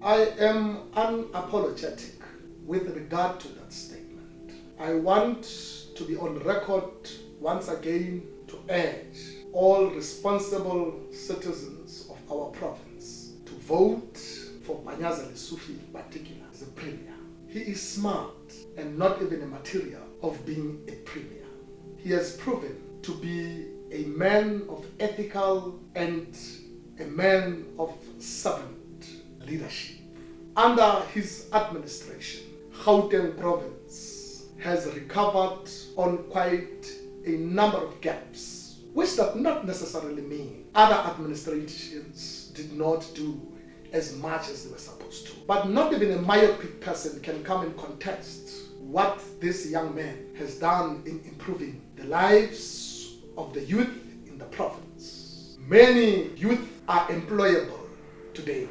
I am unapologetic with regard to that statement. I want to be on record once again to urge all responsible citizens of our province to vote for Panyaza Lesufi in particular as a premier. He is smart and not even a material of being a premier. He has proven to be a man of ethical and a man of servant leadership. Under his administration, Gauteng province has recovered on quite a number of gaps, which does not necessarily mean other administrations did not do as much as they were supposed to. But not even a myopic person can come and contest what this young man has done in improving the lives of the youth in the province. Many youth are employable today,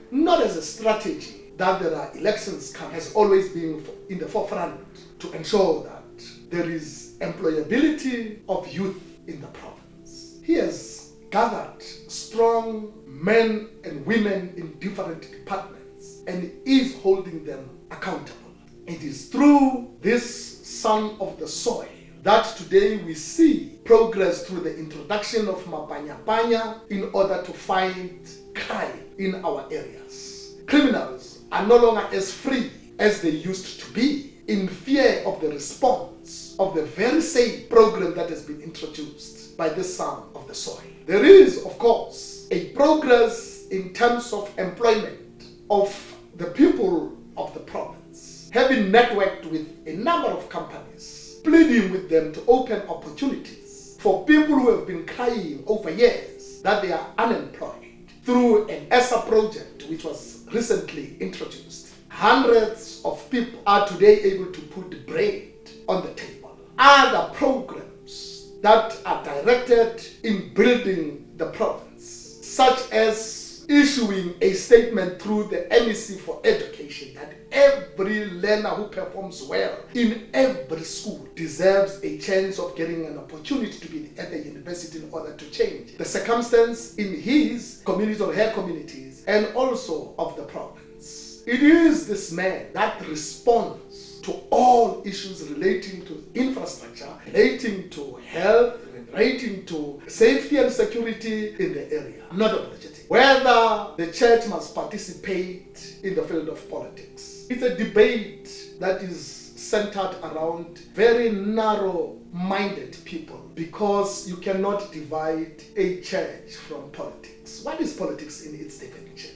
not as a strategy that there are elections come, has always been in the forefront to ensure that there is employability of youth in the province. He has gathered strong men and women in different departments and is holding them accountable. It is through this son of the soil that today we see progress through the introduction of Panya in order to fight crime in our areas. Criminals are no longer as free as they used to be in fear of the response of the very same program that has been introduced by the son of the soil. There is, of course, a progress in terms of employment of the people of the province, having networked with a number of companies, pleading with them to open opportunities for people who have been crying over years that they are unemployed through an ESSA project which was recently introduced. Hundreds of people are today able to put bread on the table. Other programs that are directed in building the province, such as issuing a statement through the MEC for Education that every learner who performs well in every school deserves a chance of getting an opportunity to be at the university in order to change the circumstance in his community or her communities and also of the province. It is this man that responds to all issues relating to infrastructure, relating to health, relating to safety and security in the area, not apologetic. Whether the church must participate in the field of politics. It's a debate that is centered around very narrow-minded people because you cannot divide a church from politics. What is politics in its definition?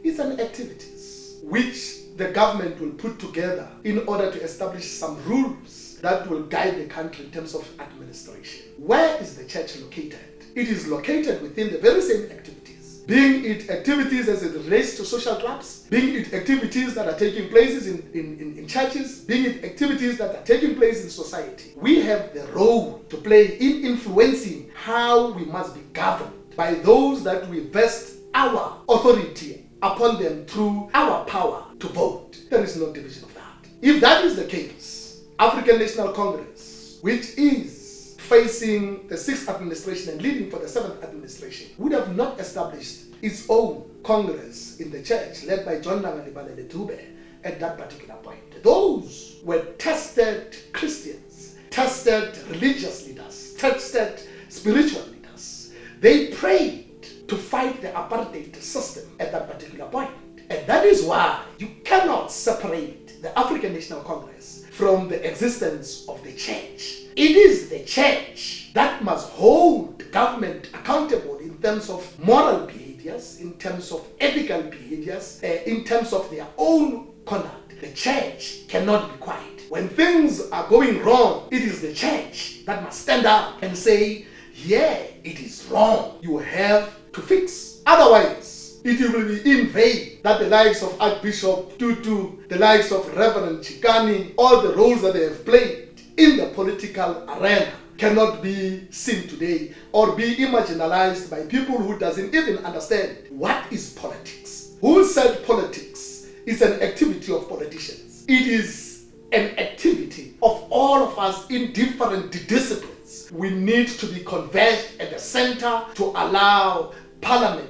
It's an activities which the government will put together in order to establish some rules that will guide the country in terms of administration. Where is the church located? It is located within the very same activities, being it activities as it relates to social clubs, being it activities that are taking places in churches, being it activities that are taking place in society. We have the role to play in influencing how we must be governed by those that we vest our authority upon them through our power to vote. There is no division of that. If that is the case, African National Congress, which is facing the 6th administration and leading for the 7th administration, would have not established its own Congress in the church led by John Langalibale Dube at that particular point. Those were tested Christians, tested religious leaders, tested spiritual leaders. They prayed to fight the apartheid system at that particular point. And that is why you cannot separate the African National Congress from the existence of the church. It is the church that must hold government accountable in terms of moral behaviors, in terms of ethical behaviors, in terms of their own conduct. The church cannot be quiet. When things are going wrong, it is the church that must stand up and say, yeah, it is wrong. You have to fix. Otherwise, it will be in vain that the likes of Archbishop Tutu, the likes of Reverend Chikani, all the roles that they have played in the political arena cannot be seen today or be marginalized by people who doesn't even understand what is politics. Who said politics is an activity of politicians? It is an activity of all of us in different disciplines. We need to be converged at the center to allow Parliament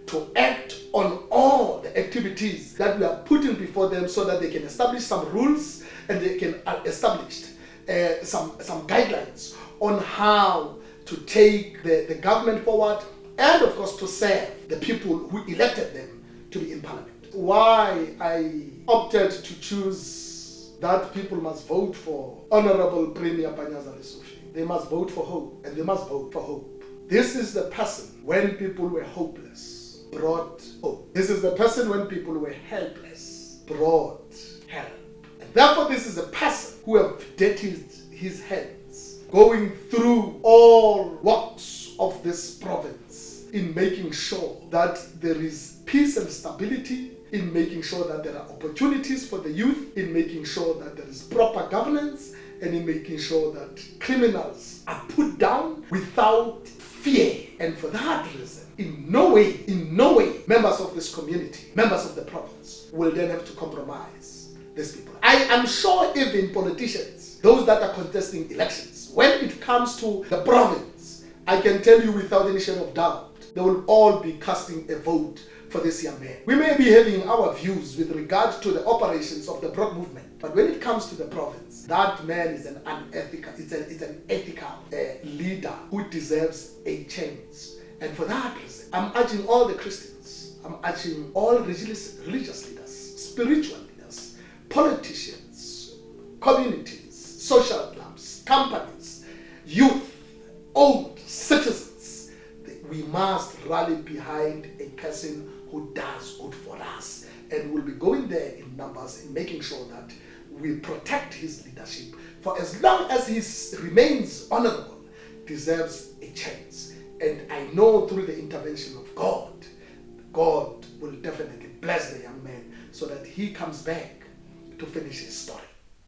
to act on all the activities that we are putting before them so that they can establish some rules and they can establish some guidelines on how to take the government forward and, of course, to serve the people who elected them to be in parliament. Why I opted to choose that people must vote for Honorable Premier Panyaza Lesufi. They must vote for hope, and they must vote for hope. This is the person, when people were hopeless, brought hope. This is the person, when people were helpless, brought help. And therefore, this is a person who have dirtied his hands, going through all walks of this province in making sure that there is peace and stability, in making sure that there are opportunities for the youth, in making sure that there is proper governance, and in making sure that criminals are put down without fear. And for that reason, in no way, members of this community, members of the province, will then have to compromise these people. I am sure even politicians, those that are contesting elections, when it comes to the province, I can tell you without any shadow of doubt, they will all be casting a vote for this young man. We may be having our views with regard to the operations of the Broad movement, but when it comes to the province, that man is an unethical, it's an ethical leader who deserves a chance. And for that reason, I'm urging all the Christians, I'm urging all religious leaders, spiritual leaders, politicians, communities, social clubs, companies, youth, old citizens. We must rally behind a person who does good for us, and we'll be going there in numbers in making sure that we protect his leadership, for as long as he remains honorable, deserves a chance. And I know through the intervention of God, God will definitely bless the young man so that he comes back to finish his story.